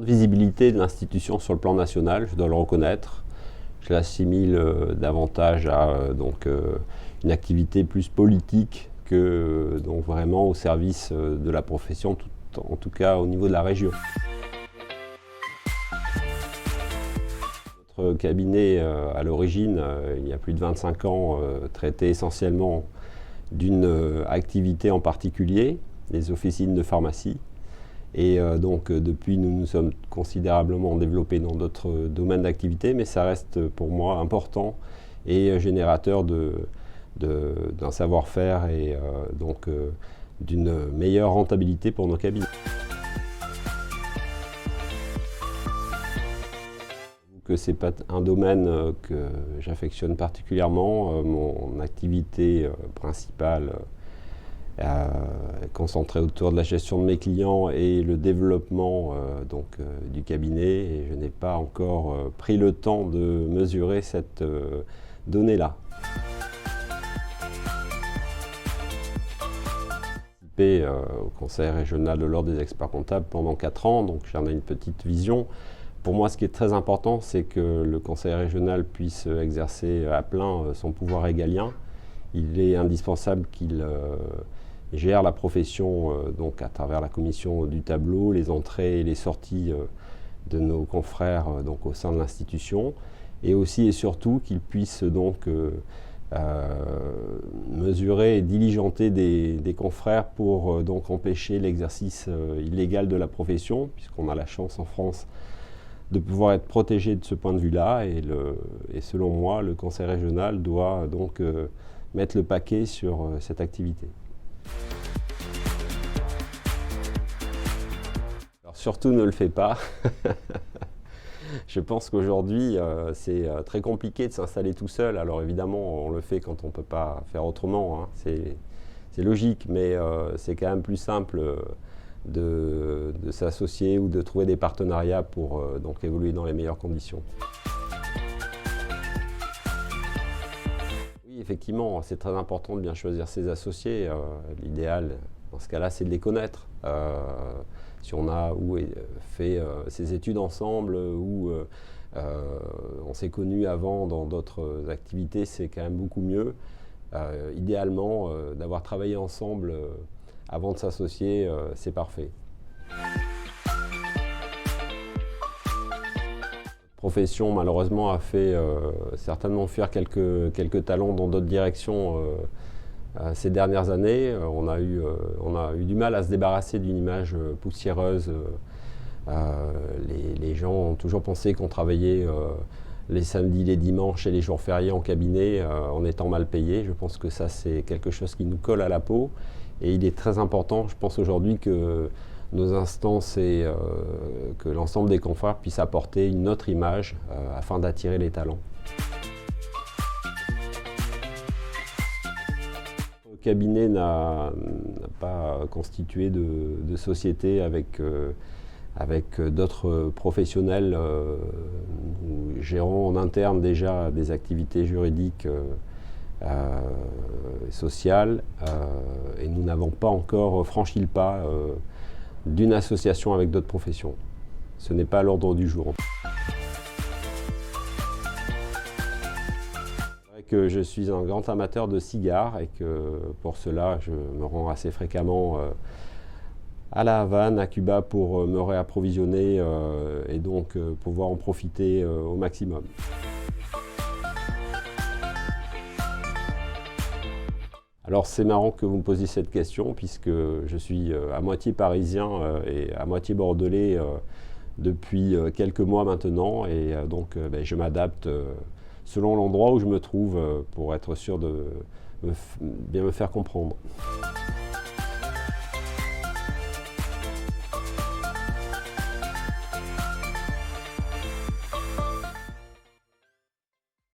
Visibilité de l'institution sur le plan national, je dois le reconnaître. Je l'assimile davantage à une activité plus politique que donc vraiment au service de la profession, en tout cas au niveau de la région. Notre cabinet, à l'origine, il y a plus de 25 ans, traitait essentiellement d'une activité en particulier, les officines de pharmacie. Et depuis, nous nous sommes considérablement développés dans d'autres domaines d'activité, mais ça reste pour moi important et générateur d'un savoir-faire et d'une meilleure rentabilité pour nos cabinets. Que ce n'est pas un domaine que j'affectionne particulièrement. Mon activité principale concentré autour de la gestion de mes clients et le développement du cabinet, et je n'ai pas encore pris le temps de mesurer cette donnée-là. J'ai participé au conseil régional de l'ordre des experts comptables pendant 4 ans, donc j'en ai une petite vision. Pour moi, ce qui est très important, c'est que le conseil régional puisse exercer à plein son pouvoir régalien. Il est indispensable qu'il gère la profession à travers la commission du tableau, les entrées et les sorties de nos confrères au sein de l'institution, et aussi et surtout qu'il puisse mesurer et diligenter des confrères pour empêcher l'exercice illégal de la profession, puisqu'on a la chance en France de pouvoir être protégé de ce point de vue-là, et selon moi, le conseil régional doit mettre le paquet sur cette activité. Alors, surtout ne le fais pas. Je pense qu'aujourd'hui, c'est très compliqué de s'installer tout seul. Alors évidemment, on le fait quand on ne peut pas faire autrement, hein. C'est logique, mais c'est quand même plus simple de s'associer ou de trouver des partenariats pour évoluer dans les meilleures conditions. Oui, effectivement, c'est très important de bien choisir ses associés. L'idéal, dans ce cas-là, c'est de les connaître. Si on a fait ses études ensemble ou on s'est connus avant dans d'autres activités, c'est quand même beaucoup mieux. Idéalement, d'avoir travaillé ensemble avant de s'associer, c'est parfait. La profession, malheureusement, a fait certainement fuir quelques talents dans d'autres directions ces dernières années. On a eu du mal à se débarrasser d'une image poussiéreuse. Les gens ont toujours pensé qu'on travaillait les samedis, les dimanches et les jours fériés en cabinet en étant mal payé. Je pense que ça, c'est quelque chose qui nous colle à la peau. Et il est très important, je pense aujourd'hui, que nos instances et que l'ensemble des confrères puissent apporter une autre image afin d'attirer les talents. Le cabinet n'a pas constitué de société avec d'autres professionnels. Nous gérons en interne déjà des activités juridiques sociales et nous n'avons pas encore franchi le pas d'une association avec d'autres professions. Ce n'est pas à l'ordre du jour. C'est vrai que je suis un grand amateur de cigares et que pour cela je me rends assez fréquemment à La Havane, à Cuba, pour me réapprovisionner et pouvoir en profiter au maximum. Alors c'est marrant que vous me posiez cette question puisque je suis à moitié parisien et à moitié bordelais depuis quelques mois maintenant, et je m'adapte selon l'endroit où je me trouve pour être sûr de bien me faire comprendre.